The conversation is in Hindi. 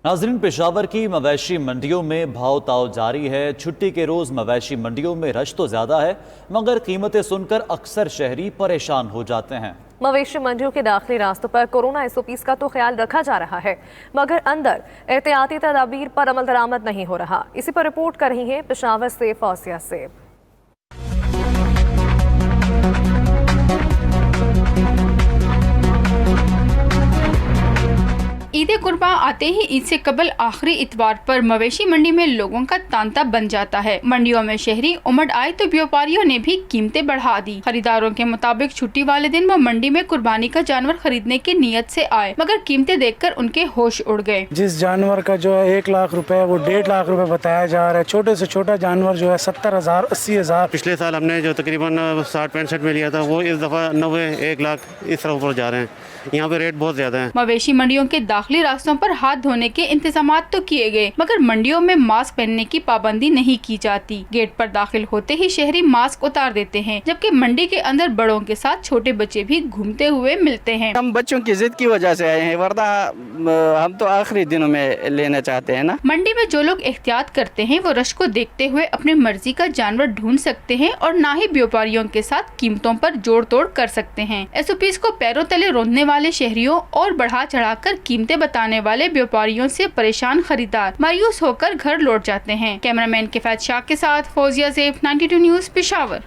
नाज़रीन, पेशावर की मवेशी मंडियों में भाव ताव जारी है। छुट्टी के रोज़ मवेशी मंडियों में रश तो ज़्यादा है, मगर कीमतें सुनकर अक्सर शहरी परेशान हो जाते हैं। मवेशी मंडियों के दाखिली रास्तों पर कोरोना SOPs का तो ख्याल रखा जा रहा है, मगर अंदर एहतियाती तदाबीर पर अमल दरामद नहीं हो रहा। इसी पर रिपोर्ट कर रही है पेशावर से फौजिया से। ईद कुर्बा आते ही ईद से कबल आखिरी इतवार पर मवेशी मंडी में लोगों का तांता बन जाता है। मंडियों में शहरी उमड़ आए तो व्यापारियों ने भी कीमतें बढ़ा दी। खरीदारों के मुताबिक छुट्टी वाले दिन वो मंडी में कुर्बानी का जानवर खरीदने की नीयत से आए, मगर कीमतें देखकर उनके होश उड़ गए। जिस जानवर का जो है 1 लाख रुपए वो 1.5 लाख रुपए बताया जा रहा है। छोटे से छोटा जानवर जो है 70,000 80,000। पिछले साल हमने जो तकरीबन 60-65 में लिया था, वो इस दफा 90 1 लाख इस तरह ऊपर जा रहे हैं। यहाँ पे रेट बहुत ज्यादा है। मवेशी मंडियों के दाखिली रास्तों पर हाथ धोने के इंतजामात तो किए गए, मगर मंडियों में मास्क पहनने की पाबंदी नहीं की जाती। गेट पर दाखिल होते ही शहरी मास्क उतार देते हैं, जबकि मंडी के अंदर बड़ों के साथ छोटे बच्चे भी घूमते हुए मिलते हैं। हम बच्चों की जिद की वजह से आए हैं, वरना हम तो आखिरी दिनों में लेना चाहते हैं ना। मंडी में जो लोग एहतियात करते हैं वो रश को देखते हुए अपनी मर्जी का जानवर ढूंढ सकते हैं और ना ही व्यापारियों के साथ कीमतों पर जोड़ तोड़ कर सकते हैं। SOPs को पैरों तले रोंदने वाले शहरियों और बढ़ा चढ़ाकर कीमतें बताने वाले व्यापारियों से परेशान खरीदार मायूस होकर घर लौट जाते हैं। कैमरामैन किफायत शाह के साथ फौजिया ज़ेब, 92 न्यूज़, पेशावर।